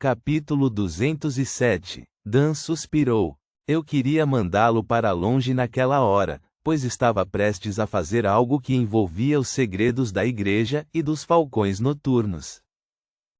Capítulo 207. Dan suspirou. Eu queria mandá-lo para longe naquela hora, pois estava prestes a fazer algo que envolvia os segredos da igreja e dos falcões noturnos.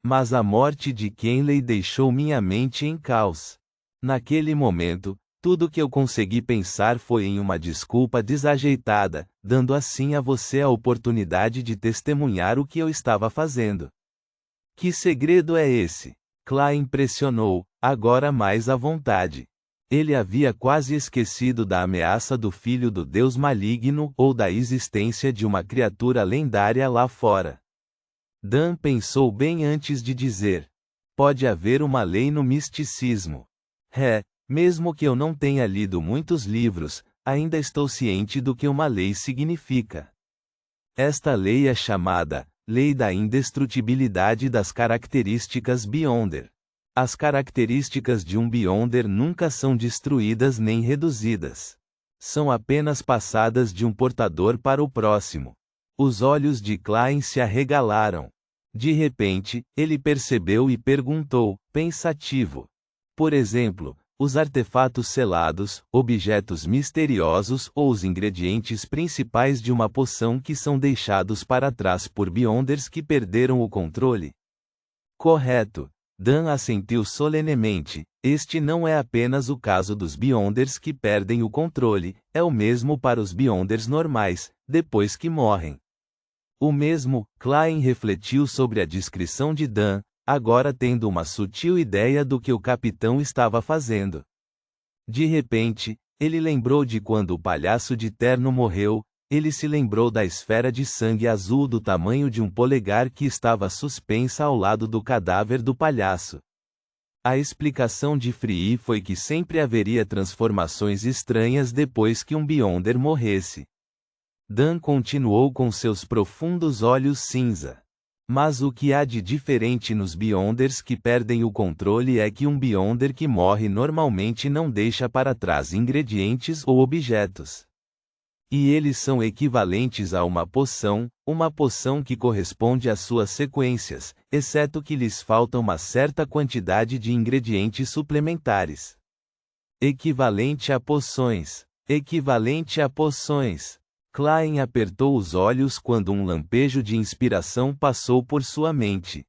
Mas a morte de Kenley deixou minha mente em caos. Naquele momento, tudo que eu consegui pensar foi em uma desculpa desajeitada, dando assim a você a oportunidade de testemunhar o que eu estava fazendo. Que segredo é esse? Klein pressionou, agora mais à vontade. Ele havia quase esquecido da ameaça do filho do deus maligno ou da existência de uma criatura lendária lá fora. Dan pensou bem antes de dizer. Pode haver uma lei no misticismo. Mesmo que eu não tenha lido muitos livros, ainda estou ciente do que uma lei significa. Esta lei é chamada Lei da Indestrutibilidade das Características Beyonder. As características de um Beyonder nunca são destruídas nem reduzidas. São apenas passadas de um portador para o próximo. Os olhos de Klein se arregalaram. De repente, ele percebeu e perguntou, pensativo. Por exemplo, os artefatos selados, objetos misteriosos ou os ingredientes principais de uma poção que são deixados para trás por Beyonders que perderam o controle? Correto. Dan assentiu solenemente. Este não é apenas o caso dos Beyonders que perdem o controle, é o mesmo para os Beyonders normais, depois que morrem. O mesmo, Klein refletiu sobre a descrição de Dan, agora tendo uma sutil ideia do que o capitão estava fazendo. De repente, ele lembrou de quando o palhaço de terno morreu, ele se lembrou da esfera de sangue azul do tamanho de um polegar que estava suspensa ao lado do cadáver do palhaço. A explicação de Free foi que sempre haveria transformações estranhas depois que um Beyonder morresse. Dan continuou com seus profundos olhos cinza. Mas o que há de diferente nos Beyonders que perdem o controle é que um Beyonder que morre normalmente não deixa para trás ingredientes ou objetos. E eles são equivalentes a uma poção que corresponde às suas sequências, exceto que lhes falta uma certa quantidade de ingredientes suplementares. Equivalente a poções. Equivalente a poções. Klein apertou os olhos quando um lampejo de inspiração passou por sua mente.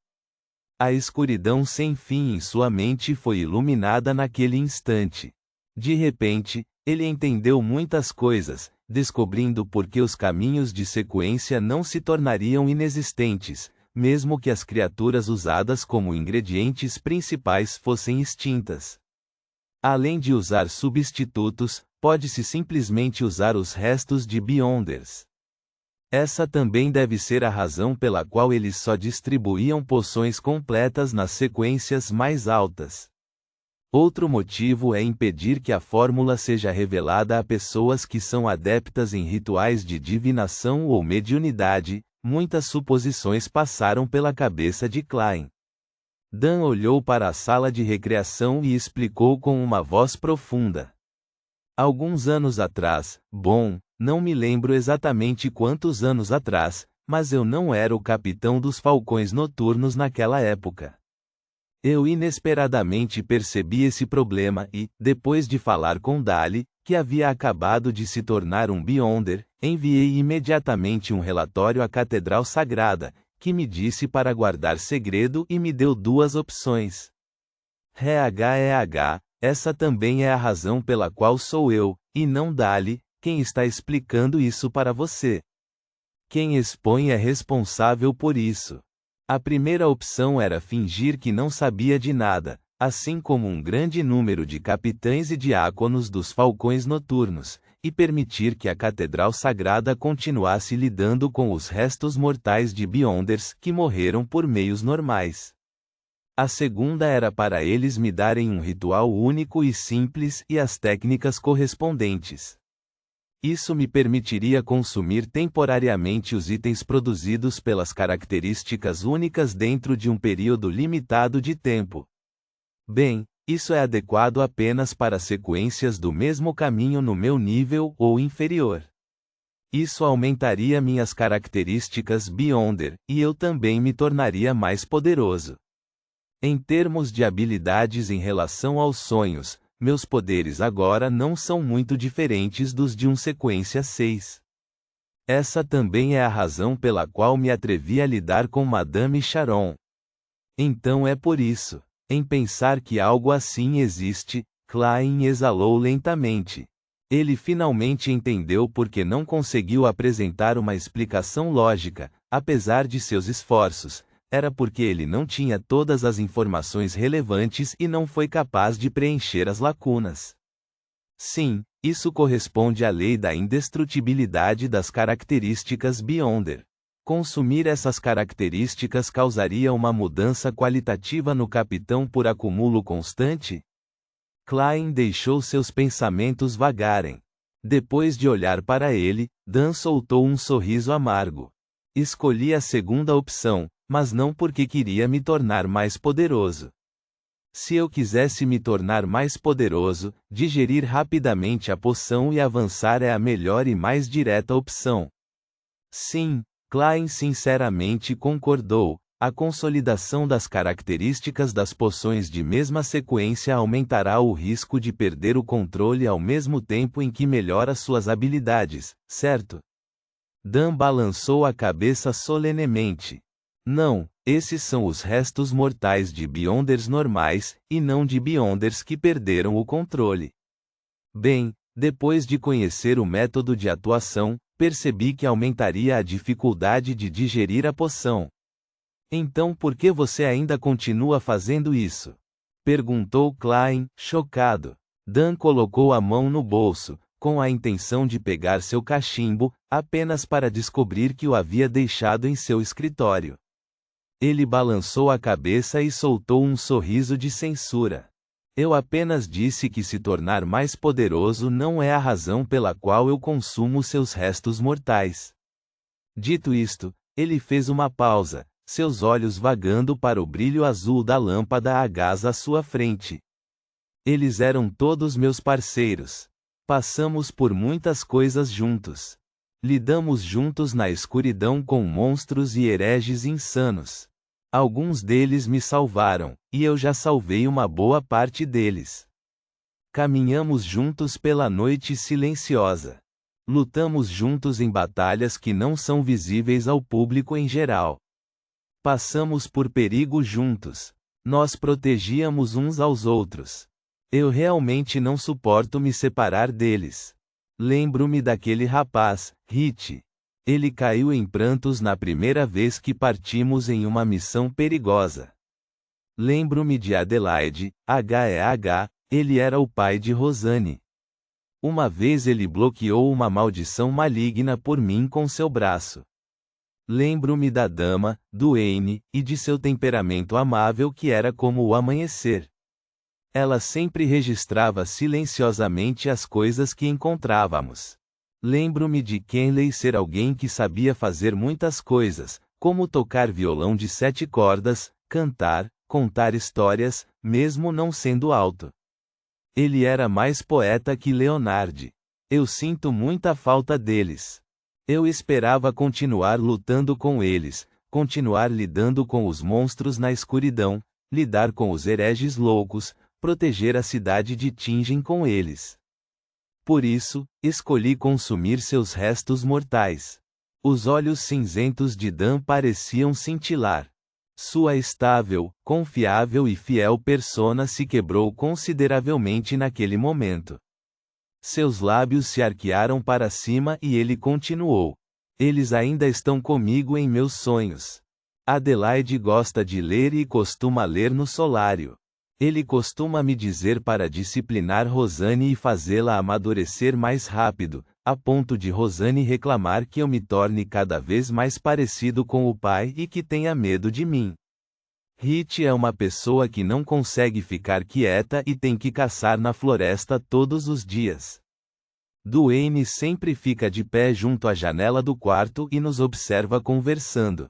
A escuridão sem fim em sua mente foi iluminada naquele instante. De repente, ele entendeu muitas coisas, descobrindo por que os caminhos de sequência não se tornariam inexistentes, mesmo que as criaturas usadas como ingredientes principais fossem extintas. Além de usar substitutos, pode-se simplesmente usar os restos de Beyonders. Essa também deve ser a razão pela qual eles só distribuíam poções completas nas sequências mais altas. Outro motivo é impedir que a fórmula seja revelada a pessoas que são adeptas em rituais de divinação ou mediunidade. Muitas suposições passaram pela cabeça de Klein. Dan olhou para a sala de recreação e explicou com uma voz profunda. Alguns anos atrás, não me lembro exatamente quantos anos atrás, mas eu não era o capitão dos Falcões Noturnos naquela época. Eu inesperadamente percebi esse problema e, depois de falar com Dali, que havia acabado de se tornar um Beyonder, enviei imediatamente um relatório à Catedral Sagrada, que me disse para guardar segredo e me deu duas opções. Essa também é a razão pela qual sou eu, e não Dali, quem está explicando isso para você. Quem expõe é responsável por isso. A primeira opção era fingir que não sabia de nada, assim como um grande número de capitães e diáconos dos Falcões Noturnos, e permitir que a Catedral Sagrada continuasse lidando com os restos mortais de Beyonders que morreram por meios normais. A segunda era para eles me darem um ritual único e simples e as técnicas correspondentes. Isso me permitiria consumir temporariamente os itens produzidos pelas características únicas dentro de um período limitado de tempo. Bem, isso é adequado apenas para sequências do mesmo caminho no meu nível ou inferior. Isso aumentaria minhas características Beyonder, e eu também me tornaria mais poderoso. Em termos de habilidades em relação aos sonhos, meus poderes agora não são muito diferentes dos de um sequência 6. Essa também é a razão pela qual me atrevi a lidar com Madame Charon. Então é por isso, em pensar que algo assim existe, Klein exalou lentamente. Ele finalmente entendeu por que não conseguiu apresentar uma explicação lógica, apesar de seus esforços. Era porque ele não tinha todas as informações relevantes e não foi capaz de preencher as lacunas. Sim, isso corresponde à lei da indestrutibilidade das características Beyonder. Consumir essas características causaria uma mudança qualitativa no capitão por acúmulo constante? Klein deixou seus pensamentos vagarem. Depois de olhar para ele, Dan soltou um sorriso amargo. Escolhi a segunda opção, mas não porque queria me tornar mais poderoso. Se eu quisesse me tornar mais poderoso, digerir rapidamente a poção e avançar é a melhor e mais direta opção. Sim, Klein sinceramente concordou. A consolidação das características das poções de mesma sequência aumentará o risco de perder o controle ao mesmo tempo em que melhora suas habilidades, certo? Dan balançou a cabeça solenemente. Não, esses são os restos mortais de Beyonders normais, e não de Beyonders que perderam o controle. Bem, depois de conhecer o método de atuação, percebi que aumentaria a dificuldade de digerir a poção. Então por que você ainda continua fazendo isso? Perguntou Klein, chocado. Dan colocou a mão no bolso, com a intenção de pegar seu cachimbo, apenas para descobrir que o havia deixado em seu escritório. Ele balançou a cabeça e soltou um sorriso de censura. Eu apenas disse que se tornar mais poderoso não é a razão pela qual eu consumo seus restos mortais. Dito isto, ele fez uma pausa, seus olhos vagando para o brilho azul da lâmpada a gás à sua frente. Eles eram todos meus parceiros. Passamos por muitas coisas juntos. Lidamos juntos na escuridão com monstros e hereges insanos. Alguns deles me salvaram, e eu já salvei uma boa parte deles. Caminhamos juntos pela noite silenciosa. Lutamos juntos em batalhas que não são visíveis ao público em geral. Passamos por perigo juntos. Nós protegíamos uns aos outros. Eu realmente não suporto me separar deles. Lembro-me daquele rapaz, Hit. Ele caiu em prantos na primeira vez que partimos em uma missão perigosa. Lembro-me de Adelaide, ele era o pai de Rosanne. Uma vez ele bloqueou uma maldição maligna por mim com seu braço. Lembro-me da dama, Duane, e de seu temperamento amável que era como o amanhecer. Ela sempre registrava silenciosamente as coisas que encontrávamos. Lembro-me de Kenley ser alguém que sabia fazer muitas coisas, como tocar violão de 7 cordas, cantar, contar histórias, mesmo não sendo alto. Ele era mais poeta que Leonard. Eu sinto muita falta deles. Eu esperava continuar lutando com eles, continuar lidando com os monstros na escuridão, lidar com os hereges loucos, proteger a cidade de Tingen com eles. Por isso, escolhi consumir seus restos mortais. Os olhos cinzentos de Dan pareciam cintilar. Sua estável, confiável e fiel persona se quebrou consideravelmente naquele momento. Seus lábios se arquearam para cima e ele continuou. Eles ainda estão comigo em meus sonhos. Adelaide gosta de ler e costuma ler no solário. Ele costuma me dizer para disciplinar Rosanne e fazê-la amadurecer mais rápido, a ponto de Rosanne reclamar que eu me torne cada vez mais parecido com o pai e que tenha medo de mim. Hit é uma pessoa que não consegue ficar quieta e tem que caçar na floresta todos os dias. Duane sempre fica de pé junto à janela do quarto e nos observa conversando.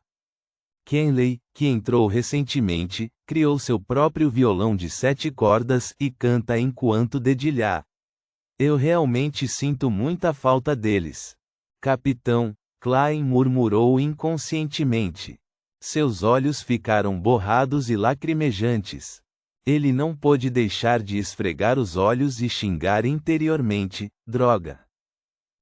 Kenley, que entrou recentemente, criou seu próprio violão de 7 cordas e canta enquanto dedilhar. Eu realmente sinto muita falta deles. Capitão, Klein murmurou inconscientemente. Seus olhos ficaram borrados e lacrimejantes. Ele não pôde deixar de esfregar os olhos e xingar interiormente: droga.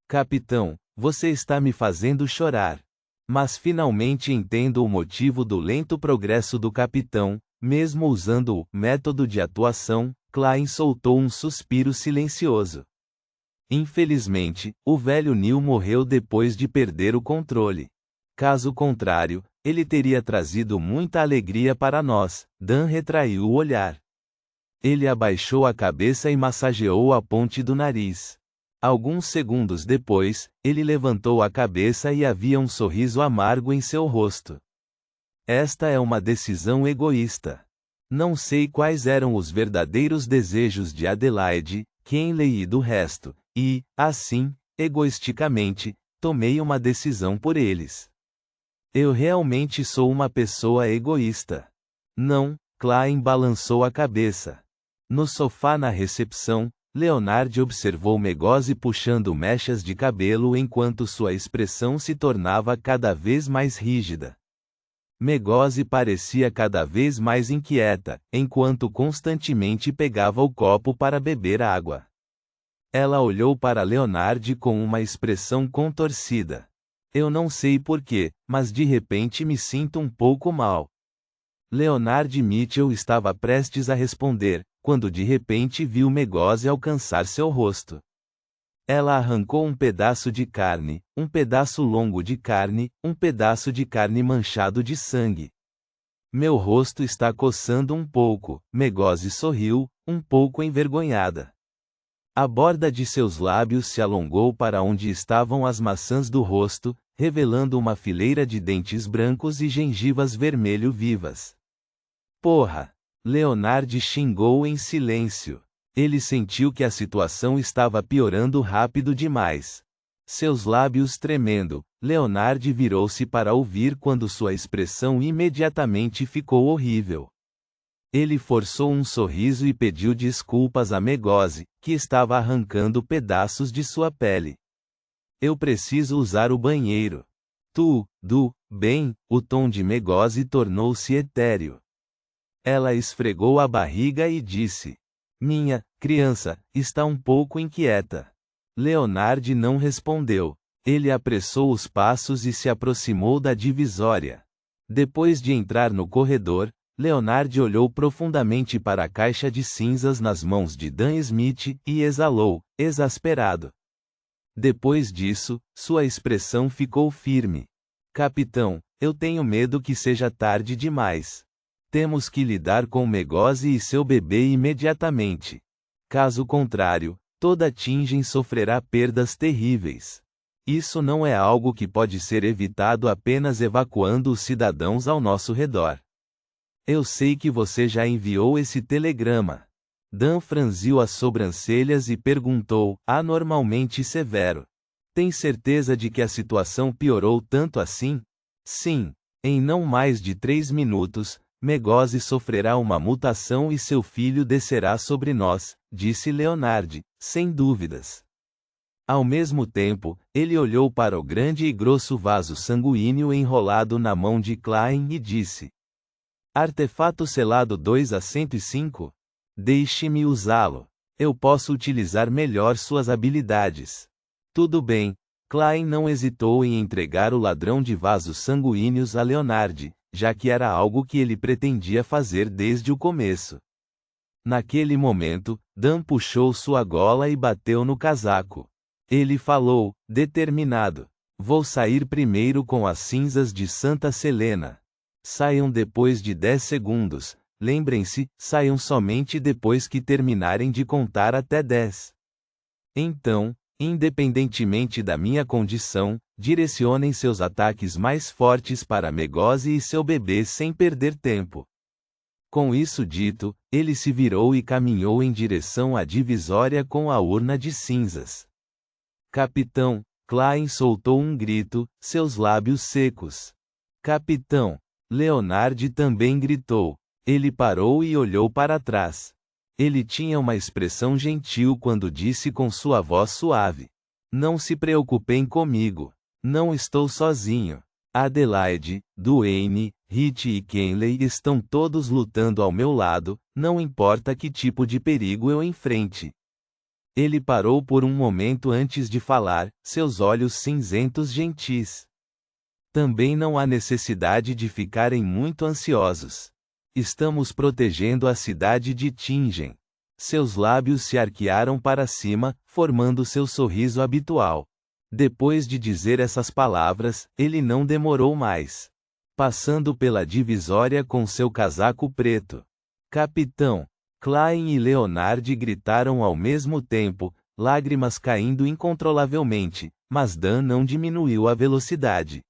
Capitão, você está me fazendo chorar. Mas finalmente entendo o motivo do lento progresso do capitão. Mesmo usando o método de atuação, Klein soltou um suspiro silencioso. Infelizmente, o velho Neil morreu depois de perder o controle. Caso contrário, ele teria trazido muita alegria para nós. Dan retraiu o olhar. Ele abaixou a cabeça e massageou a ponte do nariz. Alguns segundos depois, ele levantou a cabeça e havia um sorriso amargo em seu rosto. Esta é uma decisão egoísta. Não sei quais eram os verdadeiros desejos de Adelaide, Kenley e do resto, e, assim, egoisticamente, tomei uma decisão por eles. Eu realmente sou uma pessoa egoísta. Não, Klein balançou a cabeça. No sofá na recepção, Leonard observou Megose puxando mechas de cabelo enquanto sua expressão se tornava cada vez mais rígida. Megose parecia cada vez mais inquieta, enquanto constantemente pegava o copo para beber água. Ela olhou para Leonard com uma expressão contorcida. Eu não sei porquê, mas de repente me sinto um pouco mal. Leonard Mitchell estava prestes a responder, quando de repente viu Megose alcançar seu rosto. Ela arrancou um pedaço de carne, um pedaço longo de carne, um pedaço de carne manchado de sangue. Meu rosto está coçando um pouco, Megose sorriu, um pouco envergonhada. A borda de seus lábios se alongou para onde estavam as maçãs do rosto, revelando uma fileira de dentes brancos e gengivas vermelho vivas. Porra! Leonard xingou em silêncio. Ele sentiu que a situação estava piorando rápido demais. Seus lábios tremendo, Leonard virou-se para ouvir quando sua expressão imediatamente ficou horrível. Ele forçou um sorriso e pediu desculpas a Megose, que estava arrancando pedaços de sua pele. Eu preciso usar o banheiro. Bem, o tom de Megose tornou-se etéreo. Ela esfregou a barriga e disse: minha criança está um pouco inquieta. Leonard não respondeu. Ele apressou os passos e se aproximou da divisória. Depois de entrar no corredor, Leonard olhou profundamente para a caixa de cinzas nas mãos de Dan Smith e exalou, exasperado. Depois disso, sua expressão ficou firme. Capitão, eu tenho medo que seja tarde demais. Temos que lidar com Megose e seu bebê imediatamente. Caso contrário, toda Tingen sofrerá perdas terríveis. Isso não é algo que pode ser evitado apenas evacuando os cidadãos ao nosso redor. Eu sei que você já enviou esse telegrama. Dan franziu as sobrancelhas e perguntou, anormalmente severo. Tem certeza de que a situação piorou tanto assim? Sim. Em não mais de 3 minutos, Megose sofrerá uma mutação e seu filho descerá sobre nós, disse Leonard, sem dúvidas. Ao mesmo tempo, ele olhou para o grande e grosso vaso sanguíneo enrolado na mão de Klein e disse: artefato selado 2 a 105? Deixe-me usá-lo. Eu posso utilizar melhor suas habilidades. Tudo bem. Klein não hesitou em entregar o ladrão de vasos sanguíneos a Leonard, já que era algo que ele pretendia fazer desde o começo. Naquele momento, Dan puxou sua gola e bateu no casaco. Ele falou, determinado: vou sair primeiro com as cinzas de Santa Selena. Saiam depois de 10 segundos. Lembrem-se, saiam somente depois que terminarem de contar até 10. Então, independentemente da minha condição, direcionem seus ataques mais fortes para Megose e seu bebê sem perder tempo. Com isso dito, ele se virou e caminhou em direção à divisória com a urna de cinzas. Capitão, Klein soltou um grito, seus lábios secos. Capitão! Leonard também gritou. Ele parou e olhou para trás. Ele tinha uma expressão gentil quando disse com sua voz suave: não se preocupem comigo. Não estou sozinho. Adelaide, Duane, Hit e Kenley estão todos lutando ao meu lado, não importa que tipo de perigo eu enfrente. Ele parou por um momento antes de falar, seus olhos cinzentos gentis. Também não há necessidade de ficarem muito ansiosos. Estamos protegendo a cidade de Tingen. Seus lábios se arquearam para cima, formando seu sorriso habitual. Depois de dizer essas palavras, ele não demorou mais. Passando pela divisória com seu casaco preto. Capitão! Klein e Leonard gritaram ao mesmo tempo, lágrimas caindo incontrolavelmente, mas Dan não diminuiu a velocidade.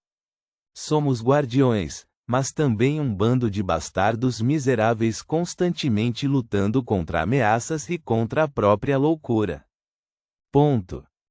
Somos guardiões, mas também um bando de bastardos miseráveis constantemente lutando contra ameaças e contra a própria loucura. Ponto.